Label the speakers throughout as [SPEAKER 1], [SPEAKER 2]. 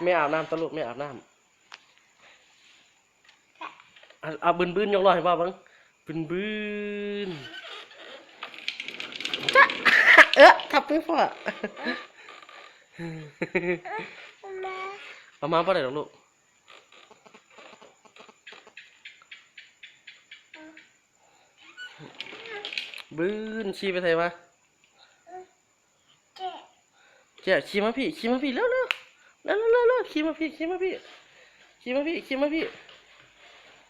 [SPEAKER 1] ไม่อาบน้ำตลกไม่อาบน้ำเอาบืนบืนยกลอยให้ว่าบ้างบืนบืนจ้ะทับไม่พอเอามาป่ะเดี๋ยวลูกบืนชี้ไปไทยวะเจ๊ชี้มาพี่ชี้มาพี่เร็วเร็วเร็วเร็วเร็วชี้มาพี่ชี้มาพี่ชี้มาพี่ชี้มาพี่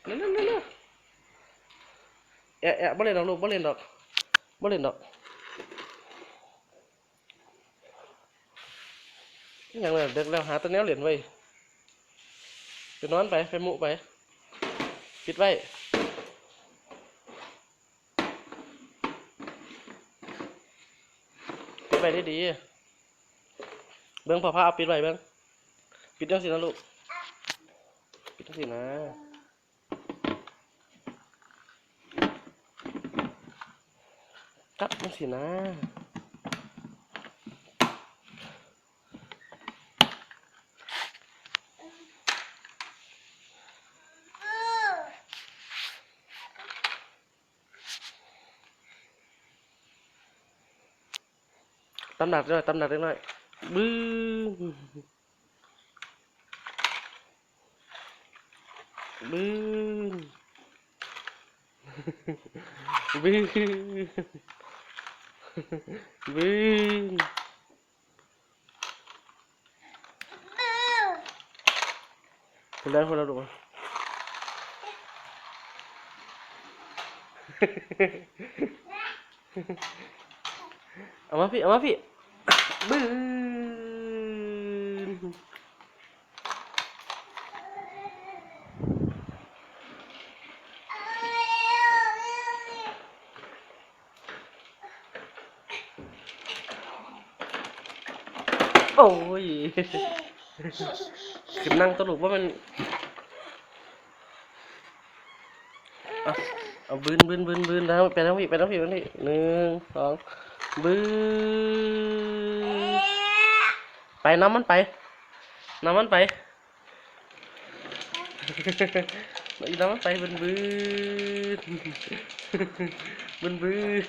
[SPEAKER 1] เร็วเร็วเร็วเร็วบ่เล่นดอกลูกบ่เล่นดอกบ่เล่นดอกอย่างไรเด็กแล้วหาตัวแนวเหรียญไว้ไปนอนไปไปมุไปปิดไว้ปิดไว้ได้ดีเบิ้งผ้าเอาปิดไว้เบิ้งปิดจังสินะลูกปิดจังสินะครับจังสินะตำหนักด้วยตำหนักเล็กน้อยบึ้งบึ้งบึ้งบึ้งคนละคนละลูกเอามาพี่เอามาพี่บึ้งโอ้ยขึ้นนั่งตลกว่ามันเอาบืนบืนบืนบืนแล้วไปแล้วพี่ไปแล้วพี่ไปแล้วพี่1 2บืนไปน้ำมันไปน้ำมันไปน้ำมันไปบืนบืนบืนบืน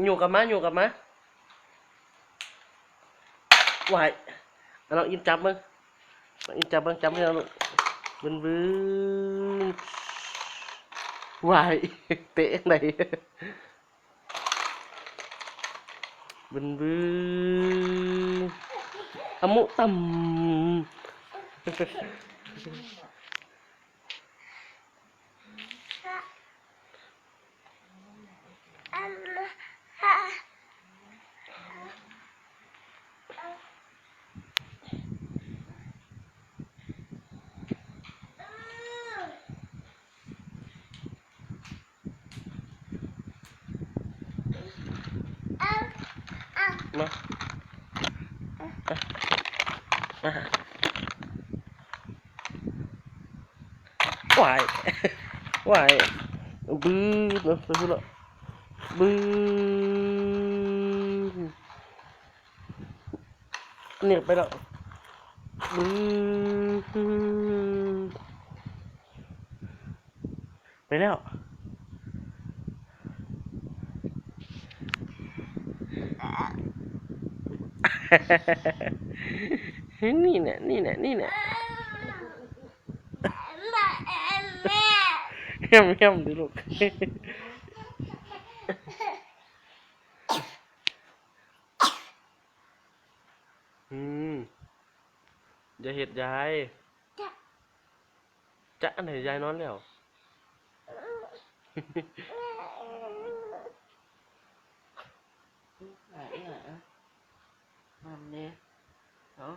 [SPEAKER 1] อยู่กับม้าอยู่กับม้าไหวเราอินจับมึงอินจับมึงจับไม่เอาลูกบืนบืนไหวเตะไหนบืนบืนตะมุต่ำมาไหวไหวบื้อนะไปพูดละบื้อเนี่ยไปแล้วบื้อไปแล้วนี่แหละนี่แหละนี่แหละเยี่ยมเยี่ยมดิลูกอย่าเห็ดยายจะอันไหนยายนอนแล้วมันเนี่ยเนาะ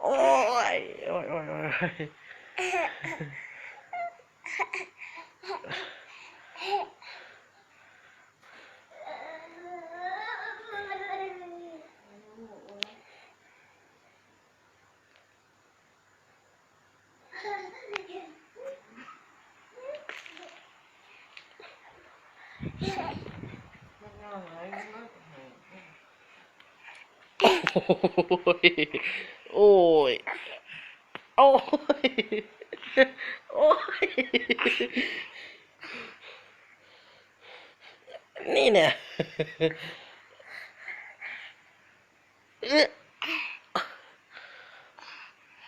[SPEAKER 1] โอ้ยโอ้ยโอ้ยโอ้ยโอ้ยโอ้ยโอ้ยโอ้ยนี่เนี่ยเอ๊ะ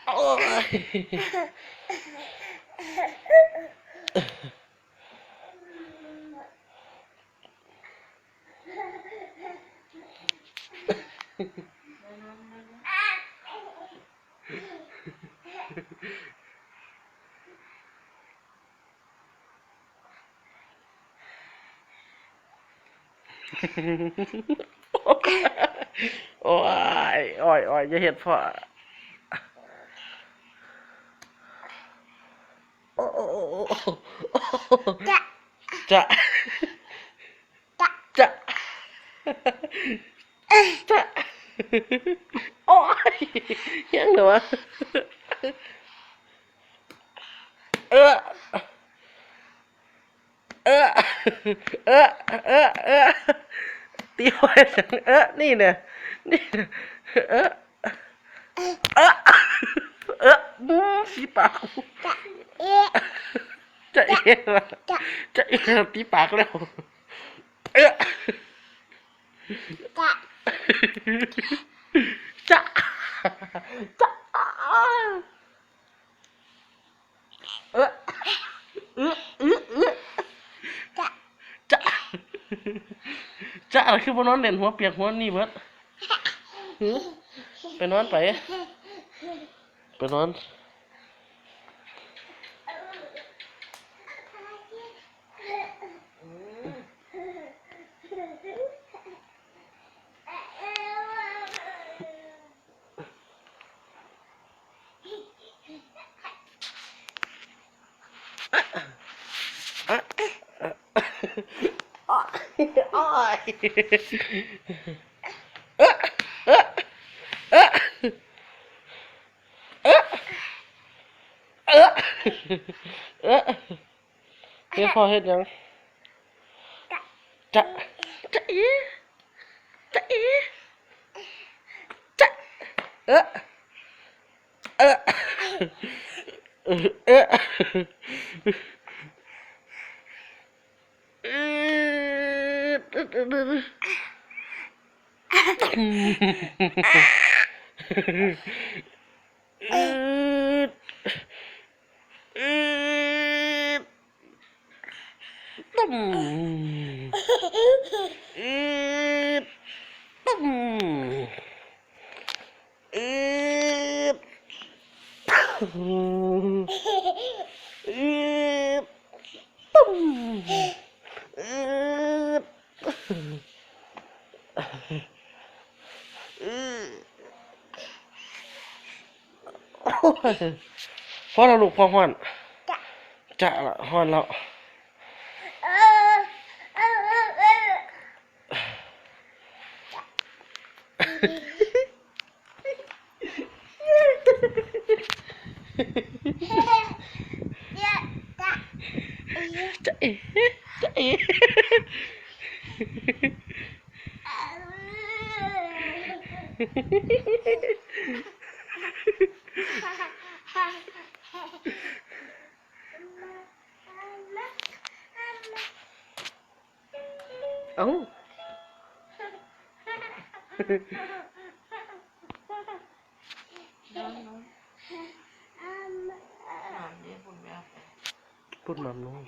[SPEAKER 1] โอ้ยโอ้ยโอ้ยโอ้ยอย่าเห็ดพ่อโอ้โอ้โอ้โอ้จะจะจะจะโอ้ยยังเหรอวะเออเออเออเออเออตีไว้นี่เนี่ยนี่เนี่ยเออเออเออตีปากจะเอ๋จะเอ๋ตีปากแล้วเออจะจะเออเออเออเออจะจะอะไรคือบนนอนเล่นหัวเปียกหัวนี่เบิดหือไปนอนไปไปนอนอ้อยอ้อยเออเออเออเออเออเออเฮ็ดพ่อเฮ็ดหยังจะจะอีจะอีจะเออเออเออเออ อืดตุ้มอืดอืดตุ้มอืดอืดพอเราลูกพอฮ้อนจะละฮ้อนแล้วจะเอ๋จะเอ๋เอ้าพูดมัมน้อง